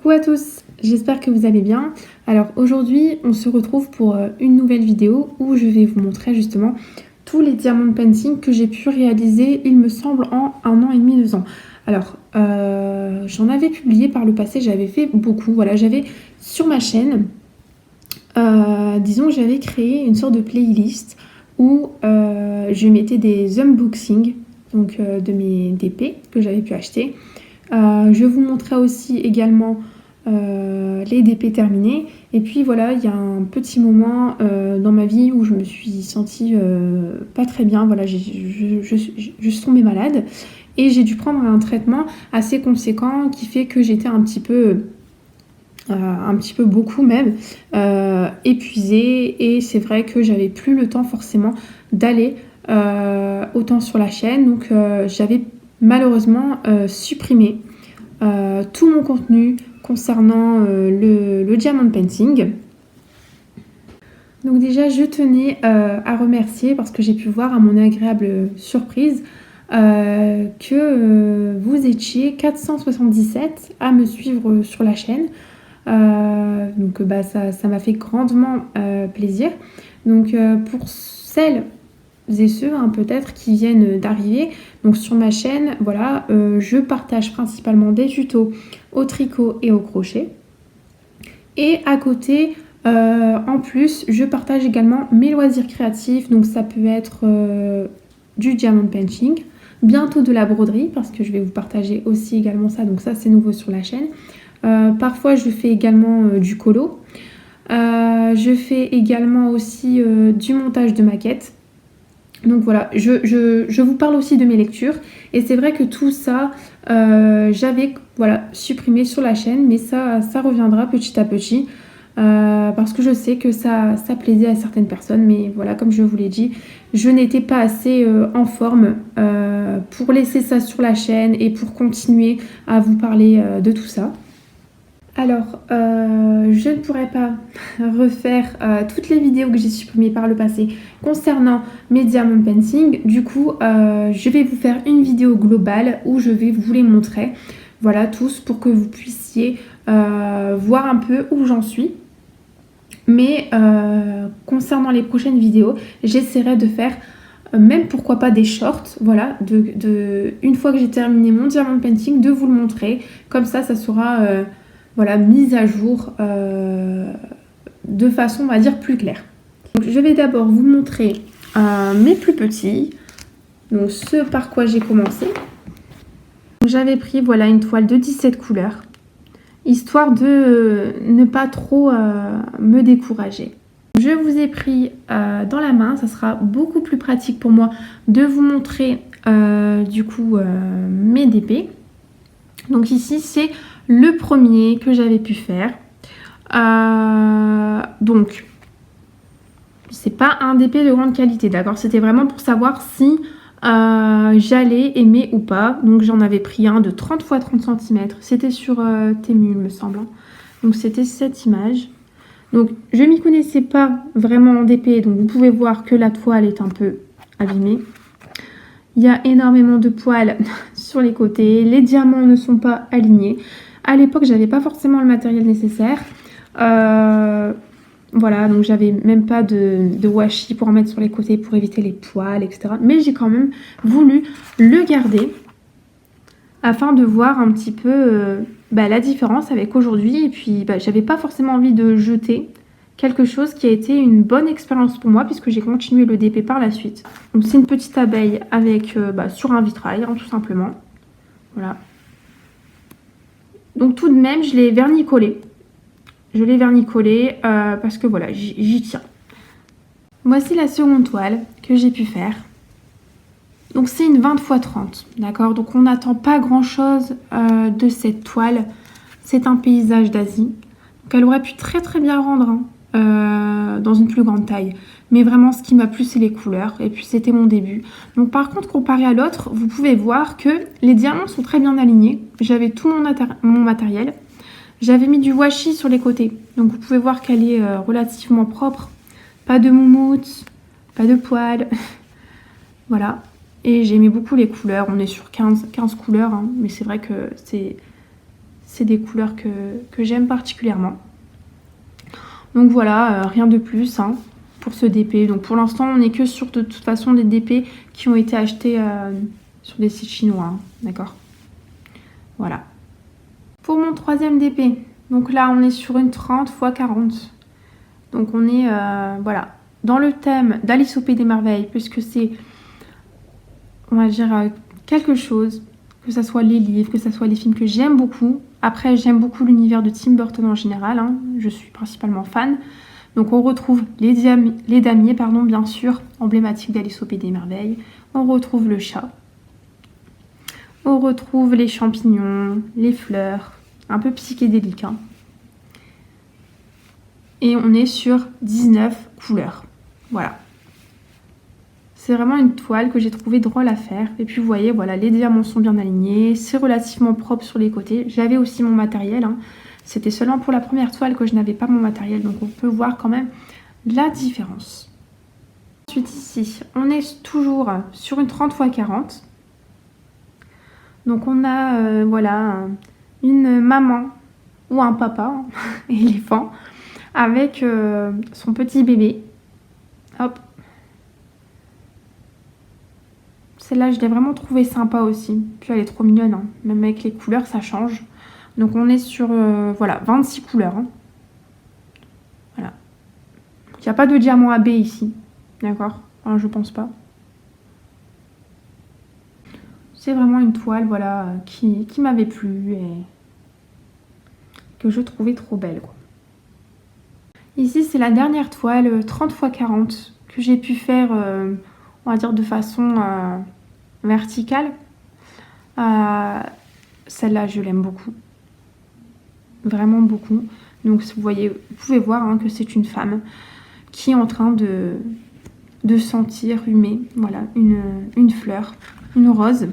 Coucou à tous, j'espère que vous allez bien. Alors aujourd'hui on se retrouve pour une nouvelle vidéo où je vais vous montrer justement tous les diamond painting que j'ai pu réaliser, il me semble, en 1 an et demi, 2 ans. Alors j'en avais publié par le passé, j'avais fait beaucoup, voilà, j'avais sur ma chaîne, disons que j'avais créé une sorte de playlist où je mettais des unboxings donc, de mes DP que j'avais pu acheter. Je vous montrerai aussi également les DP terminés. Et puis voilà, il y a un petit moment dans ma vie où je me suis sentie pas très bien. Voilà, je suis tombée malade et j'ai dû prendre un traitement assez conséquent qui fait que j'étais un petit peu beaucoup même épuisée, et c'est vrai que j'avais plus le temps forcément d'aller autant sur la chaîne. Donc j'avais malheureusement supprimé tout mon contenu concernant le diamond painting. Donc déjà je tenais à remercier, parce que j'ai pu voir à mon agréable surprise que vous étiez 477 à me suivre sur la chaîne. Donc ça m'a fait grandement plaisir. Donc pour celles et ceux peut-être qui viennent d'arriver, donc sur ma chaîne, voilà, je partage principalement des tutos au tricot et au crochet. Et à côté, en plus, je partage également mes loisirs créatifs. Donc ça peut être du diamond painting, bientôt de la broderie, parce que je vais vous partager aussi également ça. Donc ça, c'est nouveau sur la chaîne. Parfois je fais également du colo, je fais également aussi du montage de maquettes. Donc voilà, je vous parle aussi de mes lectures, et c'est vrai que tout ça j'avais supprimé sur la chaîne, mais ça reviendra petit à petit parce que je sais que ça plaisait à certaines personnes. Mais voilà, comme je vous l'ai dit, je n'étais pas assez en forme pour laisser ça sur la chaîne et pour continuer à vous parler de tout ça. Alors, je ne pourrais pas refaire toutes les vidéos que j'ai supprimées par le passé concernant mes diamond painting. Du coup, je vais vous faire une vidéo globale où je vais vous les montrer, voilà, tous, pour que vous puissiez voir un peu où j'en suis. Mais concernant les prochaines vidéos, j'essaierai de faire même pourquoi pas des shorts, voilà, une fois que j'ai terminé mon diamond painting, de vous le montrer. Comme ça sera voilà, mise à jour de façon, on va dire, plus claire. Donc, je vais d'abord vous montrer mes plus petits, donc ce par quoi j'ai commencé. J'avais pris, voilà, une toile de 17 couleurs, histoire de ne pas trop me décourager. Je vous ai pris dans la main, ça sera beaucoup plus pratique pour moi de vous montrer du coup mes DP. Donc ici c'est le premier que j'avais pu faire. Donc c'est pas un DP de grande qualité, d'accord, c'était vraiment pour savoir si j'allais aimer ou pas. Donc j'en avais pris un de 30 x 30 cm, c'était sur Temu il me semble, hein. Donc c'était cette image. Donc je m'y connaissais pas vraiment en DP, donc vous pouvez voir que la toile est un peu abîmée. Il y a énormément de poils sur les côtés, les diamants ne sont pas alignés. À l'époque, j'avais pas forcément le matériel nécessaire. Voilà, donc j'avais même pas de washi pour en mettre sur les côtés pour éviter les poils, etc. Mais j'ai quand même voulu le garder afin de voir un petit peu la différence avec aujourd'hui. Et puis j'avais pas forcément envie de jeter quelque chose qui a été une bonne expérience pour moi, puisque j'ai continué le DP par la suite. Donc c'est une petite abeille avec sur un vitrail, hein, tout simplement. Voilà. Donc tout de même, je l'ai vernicolé. Je l'ai vernicolé parce que voilà, j'y tiens. Voici la seconde toile que j'ai pu faire. Donc c'est une 20 x 30, d'accord. Donc on n'attend pas grand chose de cette toile. C'est un paysage d'Asie. Donc elle aurait pu très très bien rendre, hein, dans une plus grande taille. Mais vraiment ce qui m'a plu, c'est les couleurs. Et puis c'était mon début. Donc par contre, comparé à l'autre, vous pouvez voir que les diamants sont très bien alignés. J'avais tout mon matériel. J'avais mis du washi sur les côtés. Donc vous pouvez voir qu'elle est relativement propre. Pas de moumoute, pas de poils. Voilà. Et j'aimais beaucoup les couleurs. On est sur 15 couleurs, hein. Mais c'est vrai que c'est des couleurs que j'aime particulièrement. Donc voilà, rien de plus hein, pour ce DP. Donc pour l'instant, on n'est que sur de toute façon des DP qui ont été achetés sur des sites chinois, hein, d'accord? Voilà. Pour mon troisième DP, donc là on est sur une 30 x 40. Donc on est voilà, dans le thème d'Alice au Pays des Merveilles, puisque c'est, on va dire, quelque chose, que ce soit les livres, que ce soit les films que j'aime beaucoup. Après, j'aime beaucoup l'univers de Tim Burton en général, hein. Je suis principalement fan. Donc on retrouve les damiers, pardon, bien sûr, emblématiques d'Alice au Pays des Merveilles. On retrouve le chat. On retrouve les champignons, les fleurs, un peu psychédéliques, hein. Et on est sur 19 couleurs. Voilà. C'est vraiment une toile que j'ai trouvé drôle à faire. Et puis vous voyez, voilà, les diamants sont bien alignés. C'est relativement propre sur les côtés. J'avais aussi mon matériel, hein. C'était seulement pour la première toile que je n'avais pas mon matériel. Donc on peut voir quand même la différence. Ensuite ici, on est toujours sur une 30 x 40. Donc on a, voilà, une maman ou un papa, hein, éléphant, avec son petit bébé. Hop. Celle-là, je l'ai vraiment trouvée sympa aussi. Puis elle est trop mignonne, hein. Même avec les couleurs, ça change. Donc on est sur, voilà, 26 couleurs, hein. Voilà. Il n'y a pas de diamant AB ici. D'accord? Enfin, je pense pas. C'est vraiment une toile, voilà, qui m'avait plu et que je trouvais trop belle, quoi. Ici, c'est la dernière toile 30 x 40 que j'ai pu faire, on va dire, de façon verticale. Celle-là, je l'aime beaucoup. Vraiment beaucoup. Donc, vous voyez, vous pouvez voir hein, que c'est une femme qui est en train de sentir humer, voilà, une fleur, une rose.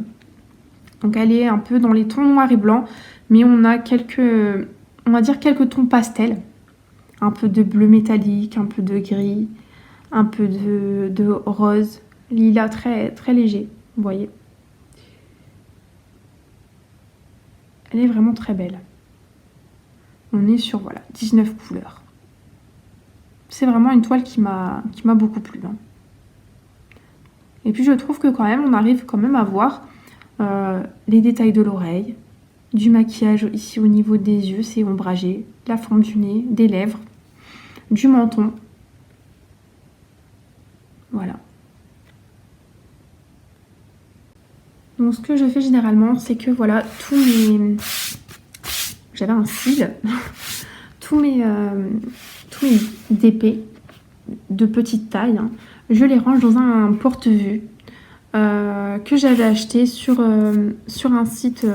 Donc, elle est un peu dans les tons noirs et blancs, mais on a on va dire quelques tons pastels. Un peu de bleu métallique, un peu de gris, un peu de rose, lilas très, très léger, vous voyez. Elle est vraiment très belle. On est sur, voilà, 19 couleurs. C'est vraiment une toile qui m'a beaucoup plu, hein. Et puis je trouve que quand même, on arrive quand même à voir les détails de l'oreille, du maquillage ici au niveau des yeux, c'est ombragé, la forme du nez, des lèvres, du menton. Voilà. Donc ce que je fais généralement, c'est que voilà, j'avais un cil, tous mes DP de petite taille, hein, je les range dans un porte-vue que j'avais acheté sur un site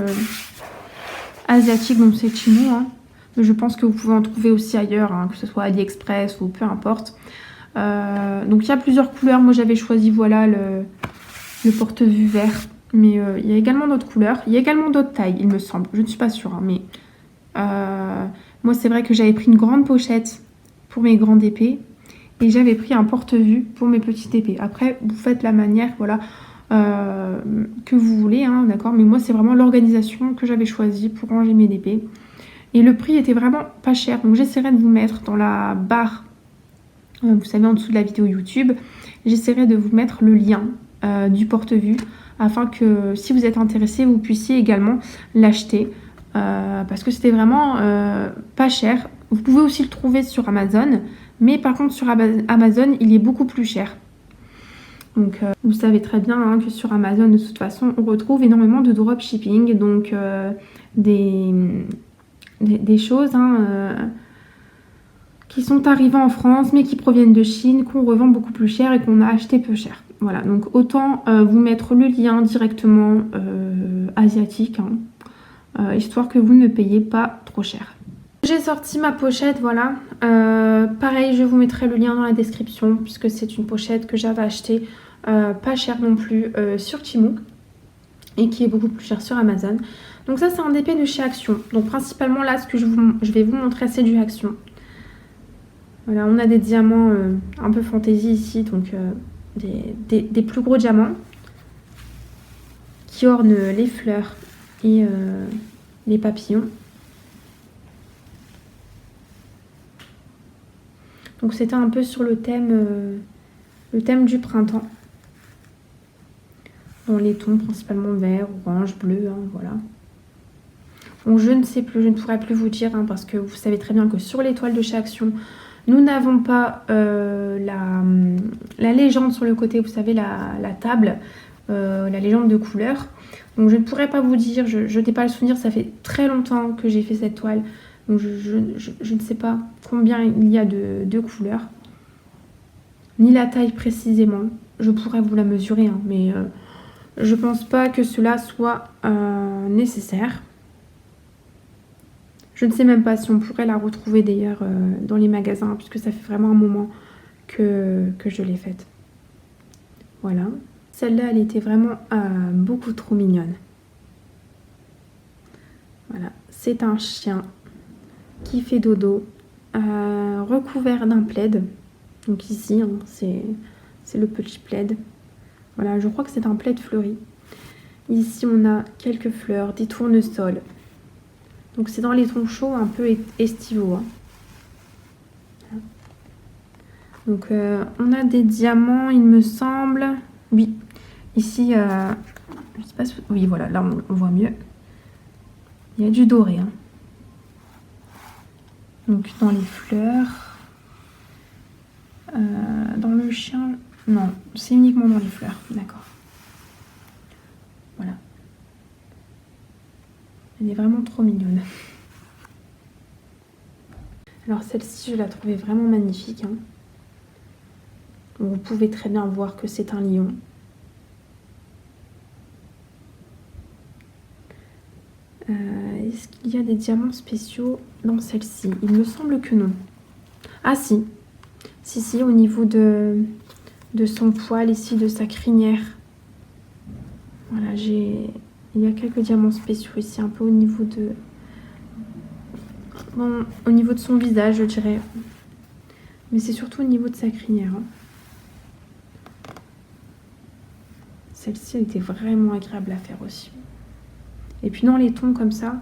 asiatique, donc c'est chinois, hein. Je pense que vous pouvez en trouver aussi ailleurs, hein, que ce soit AliExpress ou peu importe. Donc il y a plusieurs couleurs. Moi j'avais choisi, voilà, le porte-vue vert. Mais il y a également d'autres couleurs. Il y a également d'autres tailles, il me semble. Je ne suis pas sûre, hein, mais moi c'est vrai que j'avais pris une grande pochette pour mes grandes épées. Et j'avais pris un porte-vue pour mes petites épées. Après, vous faites la manière, voilà, que vous voulez, hein, d'accord. Mais moi c'est vraiment l'organisation que j'avais choisie pour ranger mes épées. Et le prix était vraiment pas cher. Donc j'essaierai de vous mettre dans la barre, vous savez, en dessous de la vidéo YouTube, j'essaierai de vous mettre le lien du porte-vue afin que si vous êtes intéressé, vous puissiez également l'acheter. Parce que c'était vraiment pas cher. Vous pouvez aussi le trouver sur Amazon. Mais par contre sur Amazon, il est beaucoup plus cher. Donc vous savez très bien hein, que sur Amazon, de toute façon, on retrouve énormément de dropshipping. Donc des choses hein, qui sont arrivées en France mais qui proviennent de Chine, qu'on revend beaucoup plus cher et qu'on a acheté peu cher. Voilà, donc autant vous mettre le lien directement asiatique, hein, histoire que vous ne payez pas trop cher. J'ai sorti ma pochette, voilà. Pareil, je vous mettrai le lien dans la description puisque c'est une pochette que j'avais achetée pas cher non plus sur Temu et qui est beaucoup plus cher sur Amazon. Donc ça c'est un DP de chez Action. Donc principalement là ce que je vais vous montrer c'est du Action. Voilà, on a des diamants un peu fantaisie ici, donc des plus gros diamants qui ornent les fleurs et les papillons. Donc c'était un peu sur le thème du printemps. Dans les tons principalement vert, orange, bleu, hein, voilà. Bon, je ne sais plus, je ne pourrais plus vous dire, hein, parce que vous savez très bien que sur les toiles de chez Action, nous n'avons pas la légende sur le côté, vous savez, la table, la légende de couleur. Donc je ne pourrais pas vous dire, je n'ai pas le souvenir, ça fait très longtemps que j'ai fait cette toile. Donc je ne sais pas combien il y a de couleurs, ni la taille précisément. Je pourrais vous la mesurer, hein, mais je pense pas que cela soit nécessaire. Je ne sais même pas si on pourrait la retrouver d'ailleurs dans les magasins, puisque ça fait vraiment un moment que je l'ai faite. Voilà. Celle-là, elle était vraiment beaucoup trop mignonne. Voilà. C'est un chien qui fait dodo, recouvert d'un plaid. Donc ici, hein, c'est le petit plaid. Voilà, je crois que c'est un plaid fleuri. Ici, on a quelques fleurs, des tournesols. Donc c'est dans les tons chauds un peu estivaux. Hein. Voilà. Donc on a des diamants, il me semble. Oui, ici, je sais pas si... oui, voilà, là on voit mieux. Il y a du doré. Hein. Donc dans les fleurs, dans le chien, non, c'est uniquement dans les fleurs, d'accord. Voilà. Elle est vraiment trop mignonne. Alors celle-ci, je la trouvais vraiment magnifique. Hein. Vous pouvez très bien voir que c'est un lion. Est-ce qu'il y a des diamants spéciaux dans celle-ci? Il me semble que non. Ah si. Si, au niveau de son poil ici, de sa crinière. Voilà, il y a quelques diamants spéciaux ici, un peu au niveau de... Bon, au niveau de son visage, je dirais. Mais c'est surtout au niveau de sa crinière. Hein. Celle-ci, elle était vraiment agréable à faire aussi. Et puis dans les tons comme ça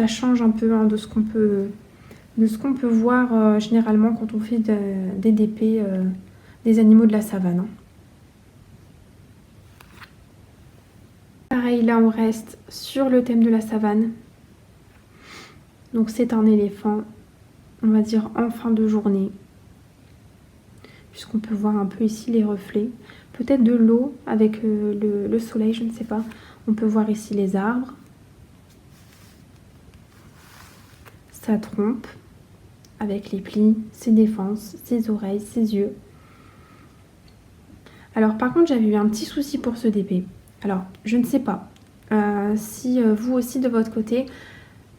change un peu, hein, de ce qu'on peut voir généralement quand on fait des DP des animaux de la savane. Hein. Pareil, là on reste sur le thème de la savane. Donc c'est un éléphant, on va dire en fin de journée. Puisqu'on peut voir un peu ici les reflets. Peut-être de l'eau avec le soleil, je ne sais pas. On peut voir ici les arbres. Sa trompe avec les plis, ses défenses, ses oreilles, ses yeux. Alors par contre, j'avais eu un petit souci pour ce DP. Alors, je ne sais pas si vous aussi de votre côté,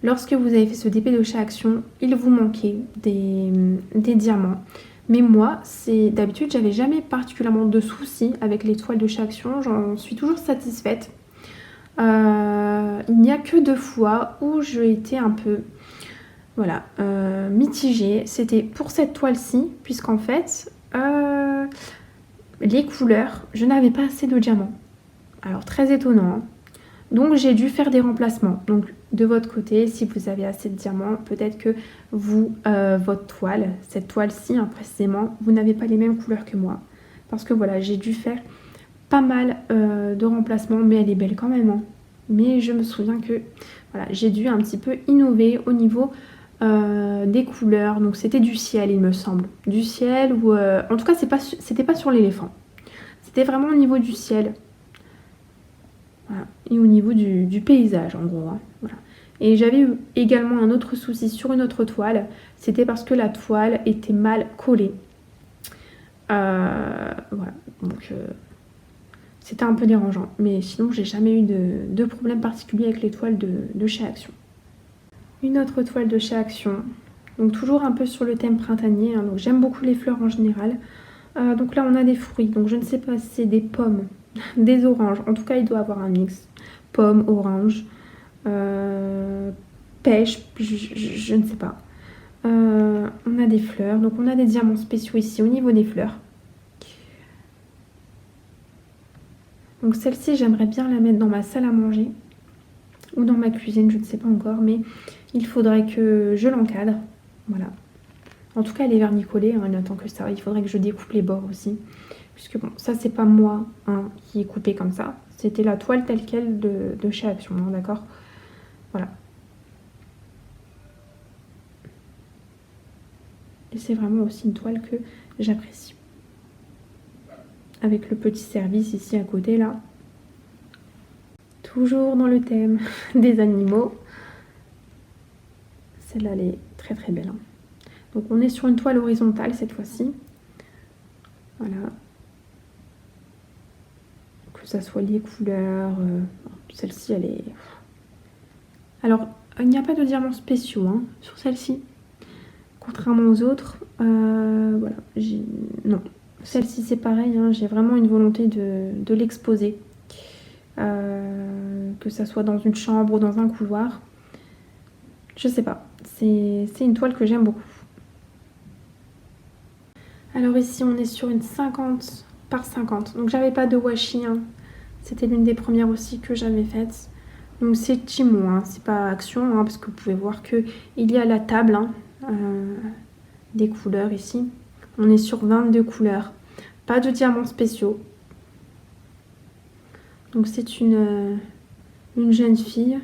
lorsque vous avez fait ce DP de chez Action, il vous manquait des diamants. Mais moi, d'habitude, j'avais jamais particulièrement de soucis avec les toiles de chez Action. J'en suis toujours satisfaite. Il n'y a que 2 fois où j'ai été un peu... Voilà, mitigée. C'était pour cette toile-ci, puisqu'en fait, les couleurs, je n'avais pas assez de diamants. Alors, très étonnant. Hein. Donc, j'ai dû faire des remplacements. Donc, de votre côté, si vous avez assez de diamants, peut-être que vous, votre toile, cette toile-ci, hein, précisément, vous n'avez pas les mêmes couleurs que moi. Parce que voilà, j'ai dû faire pas mal de remplacements, mais elle est belle quand même. Hein. Mais je me souviens que voilà, j'ai dû un petit peu innover au niveau... des couleurs, donc c'était du ciel il me semble, du ciel ou en tout cas c'était pas sur l'éléphant, c'était vraiment au niveau du ciel, voilà. Et au niveau du paysage en gros, hein. Voilà. Et j'avais eu également un autre souci sur une autre toile, c'était parce que la toile était mal collée, voilà, donc c'était un peu dérangeant, mais sinon j'ai jamais eu de problème particulier avec les toiles de chez Action. Une autre toile de chez Action, donc toujours un peu sur le thème printanier, hein, donc j'aime beaucoup les fleurs en général. Donc là on a des fruits, donc je ne sais pas si c'est des pommes, des oranges, en tout cas il doit avoir un mix, pommes, oranges, pêche, je ne sais pas. On a des fleurs, donc on a des diamants spéciaux ici au niveau des fleurs. Donc celle-ci j'aimerais bien la mettre dans ma salle à manger ou dans ma cuisine, je ne sais pas encore, mais il faudrait que je l'encadre, voilà. En tout cas, elle est vernicolée, hein, elle n'attend que ça. Il faudrait que je découpe les bords aussi. Puisque bon, ça c'est pas moi hein, qui ai coupé comme ça. C'était la toile telle quelle de chez Action, hein, d'accord? Voilà. Et c'est vraiment aussi une toile que j'apprécie. Avec le petit service ici à côté là. Toujours dans le thème des animaux. Celle-là, elle est très très belle. Hein. Donc on est sur une toile horizontale cette fois-ci. Voilà. Que ça soit les couleurs. Celle-ci, elle est... Alors, il n'y a pas de diamants spéciaux hein, sur celle-ci. Contrairement aux autres. Voilà. Non. Celle-ci, c'est pareil. Hein, j'ai vraiment une volonté de l'exposer. Que ça soit dans une chambre ou dans un couloir. Je sais pas. C'est une toile que j'aime beaucoup. Alors ici, on est sur une 50 par 50. Donc j'avais pas de washi. Hein. C'était l'une des premières aussi que j'avais faites. Donc c'est Timo, hein. C'est pas Action, hein, parce que vous pouvez voir que il y a la table hein, des couleurs ici. On est sur 22 couleurs. Pas de diamants spéciaux. Donc c'est une jeune fille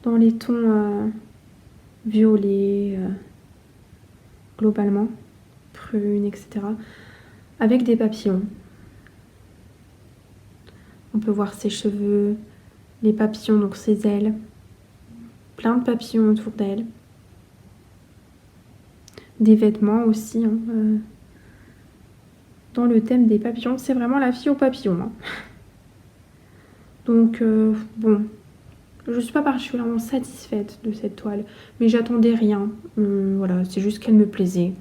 dans les tons violets, globalement, prune, etc. Avec des papillons. On peut voir ses cheveux, les papillons, donc ses ailes. Plein de papillons autour d'elle. Des vêtements aussi. Hein, dans le thème des papillons, c'est vraiment la fille aux papillons. Hein. Donc, bon, je suis pas particulièrement satisfaite de cette toile, mais j'attendais rien. Voilà, c'est juste qu'elle me plaisait.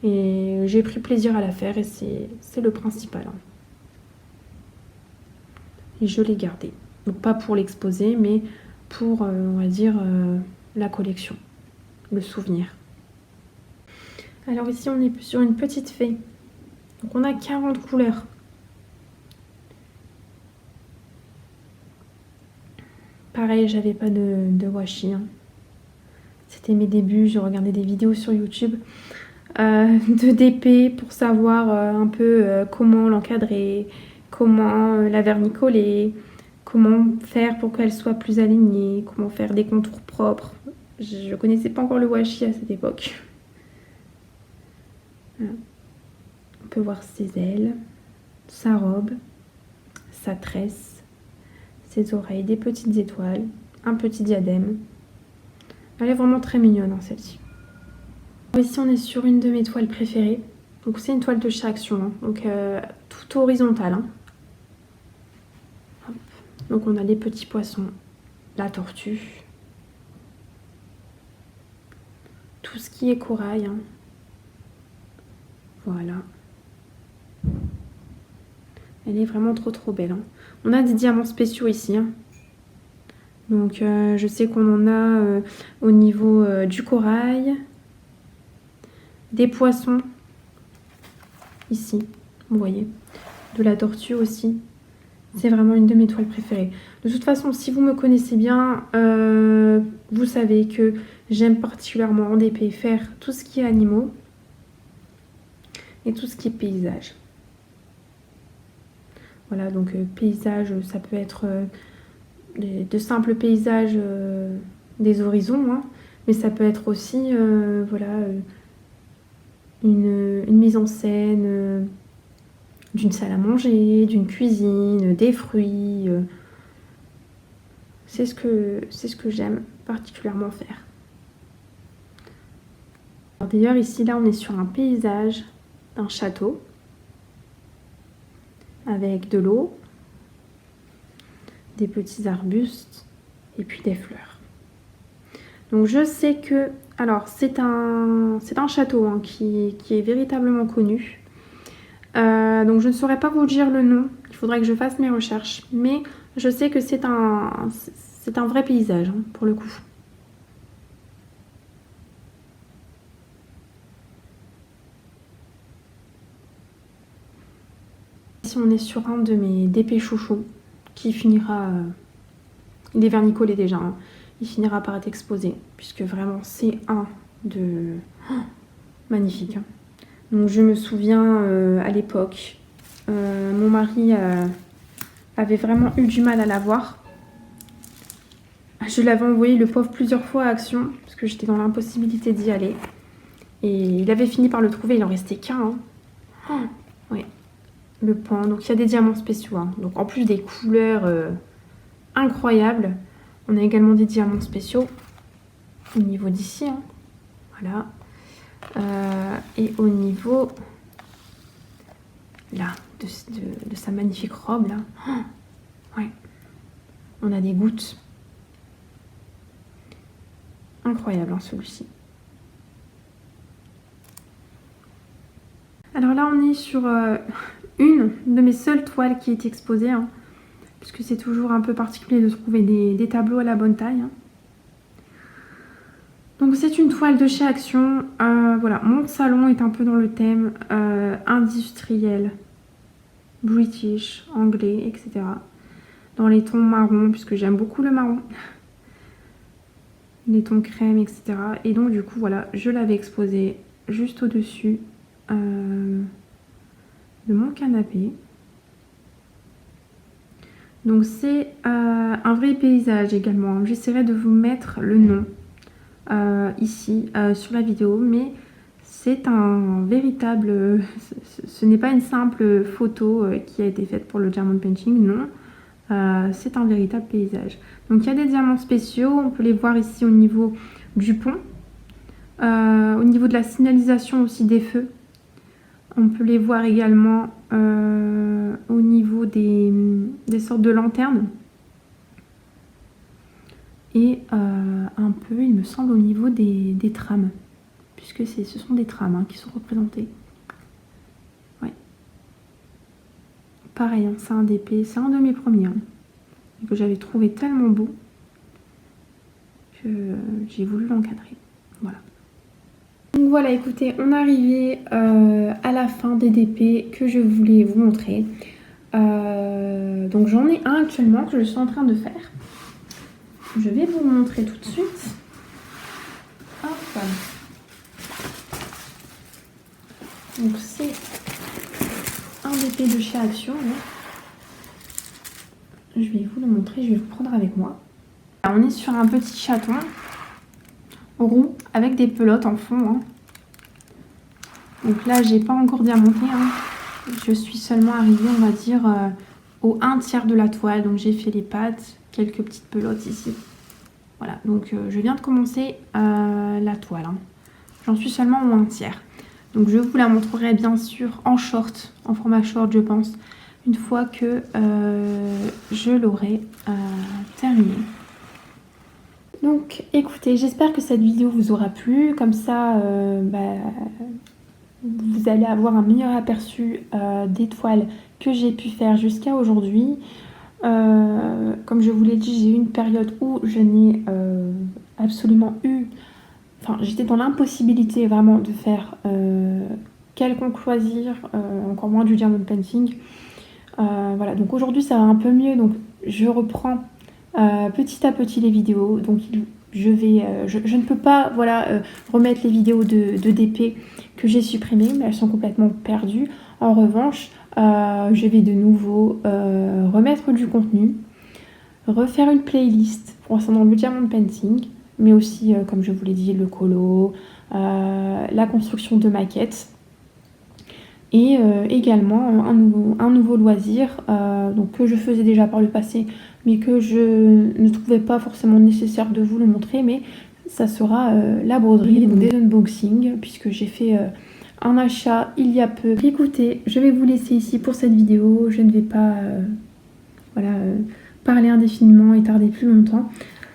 Et j'ai pris plaisir à la faire et c'est le principal. Hein. Et je l'ai gardée. Donc pas pour l'exposer, mais pour, on va dire, la collection, le souvenir. Alors ici, on est sur une petite fée. Donc on a 40 couleurs. Pareil, j'avais pas de washi. Hein. C'était mes débuts, je regardais des vidéos sur YouTube de DP pour savoir un peu comment l'encadrer, comment la vernicoler, comment faire pour qu'elle soit plus alignée, comment faire des contours propres. Je connaissais pas encore le washi à cette époque. Voilà. On peut voir ses ailes, sa robe, sa tresse, ses oreilles, des petites étoiles, un petit diadème. Elle est vraiment très mignonne, hein, celle-ci. Ici, on est sur une de mes toiles préférées. Donc, c'est une toile de chez Action, hein, donc tout horizontale. Hein. Donc, on a les petits poissons, la tortue, tout ce qui est corail. Hein. Voilà. Elle est vraiment trop belle. Hein. On a des diamants spéciaux ici. Hein. Donc je sais qu'on en a au niveau du corail, des poissons, ici, vous voyez, de la tortue aussi. C'est vraiment une de mes toiles préférées. De toute façon, si vous me connaissez bien, vous savez que j'aime particulièrement en DP faire tout ce qui est animaux et tout ce qui est paysage. Voilà, donc paysage, ça peut être de simples paysages des horizons, hein, mais ça peut être aussi voilà, une mise en scène d'une salle à manger, d'une cuisine, des fruits. C'est ce que j'aime particulièrement faire. D'ailleurs, ici, là, on est sur un paysage d'un château avec de l'eau, des petits arbustes et puis des fleurs. Donc je sais que, alors c'est un château hein, qui est véritablement connu. Donc je ne saurais pas vous dire le nom, il faudrait que je fasse mes recherches, mais je sais que c'est un vrai paysage hein, pour le coup. Ici on est sur un de mes DP chouchous qui finira, il est vernicolé déjà, hein, il finira par être exposé puisque vraiment c'est un de... Oh, magnifique. Hein. Donc je me souviens à l'époque, mon mari avait vraiment eu du mal à l'avoir. Je l'avais envoyé le pauvre plusieurs fois à Action parce que j'étais dans l'impossibilité d'y aller. Et il avait fini par le trouver, il en restait qu'un. Hein. Oh, ouais. Le pan. Donc il y a des diamants spéciaux. Hein. Donc en plus des couleurs incroyables, on a également des diamants spéciaux au niveau d'ici. Hein. Voilà. Et au niveau là de sa magnifique robe là. Oh, ouais. On a des gouttes. Incroyable hein, celui-ci. Alors là on est sur une de mes seules toiles qui est exposée. Hein, puisque c'est toujours un peu particulier de trouver des tableaux à la bonne taille. Hein. Donc c'est une toile de chez Action. Voilà, mon salon est un peu dans le thème industriel, british, anglais, etc. Dans les tons marron, puisque j'aime beaucoup le marron. Les tons crème, etc. Et donc du coup, voilà, je l'avais exposé juste au-dessus de mon canapé. Donc c'est un vrai paysage également. J'essaierai de vous mettre le nom ici sur la vidéo, mais c'est un véritable... ce n'est pas une simple photo qui a été faite pour le diamond painting, non. C'est un véritable paysage. Donc il y a des diamants spéciaux, on peut les voir ici au niveau du pont, au niveau de la signalisation aussi des feux. On peut les voir également au niveau des sortes de lanternes. Et un peu, il me semble, au niveau des trams. Puisque ce sont des trams hein, qui sont représentés. Ouais. Pareil, hein, c'est un DP, c'est un de mes premiers. Hein, et que j'avais trouvé tellement beau que j'ai voulu l'encadrer. Voilà. Donc voilà, écoutez, on est arrivé à la fin des DP que je voulais vous montrer. Donc j'en ai un actuellement que je suis en train de faire. Je vais vous montrer tout de suite. Hop. Donc c'est un DP de chez Action. Hein. Je vais vous le montrer, je vais vous prendre avec moi. Alors, on est sur un petit chaton roux avec des pelotes en fond. Hein. Donc là, j'ai pas encore diamanté. Hein. Je suis seulement arrivée, on va dire, au 1/3 de la toile. Donc j'ai fait les pattes, quelques petites pelotes ici. Voilà, donc je viens de commencer la toile. Hein. J'en suis seulement au 1/3. Donc je vous la montrerai bien sûr en short, en format short je pense, une fois que je l'aurai terminé. Donc écoutez, j'espère que cette vidéo vous aura plu. Comme ça, vous allez avoir un meilleur aperçu des toiles que j'ai pu faire jusqu'à aujourd'hui. Comme je vous l'ai dit, j'ai eu une période où je n'ai absolument eu... Enfin, j'étais dans l'impossibilité vraiment de faire quelconque loisir, encore moins du diamond painting. Voilà, donc aujourd'hui ça va un peu mieux, donc je reprends petit à petit les vidéos. Donc je ne peux pas remettre les vidéos de DP que j'ai supprimées, mais elles sont complètement perdues. En revanche, je vais de nouveau remettre du contenu, refaire une playlist concernant le diamond painting, mais aussi, comme je vous l'ai dit, le colo, la construction de maquettes. Et également un nouveau loisir donc que je faisais déjà par le passé, mais que je ne trouvais pas forcément nécessaire de vous le montrer, mais ça sera la broderie, donc des unboxings, puisque j'ai fait un achat il y a peu. Écoutez, je vais vous laisser ici pour cette vidéo, je ne vais pas parler indéfiniment et tarder plus longtemps.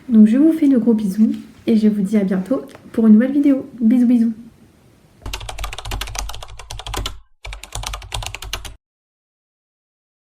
Donc je vous fais de gros bisous et je vous dis à bientôt pour une nouvelle vidéo. Bisous bisous.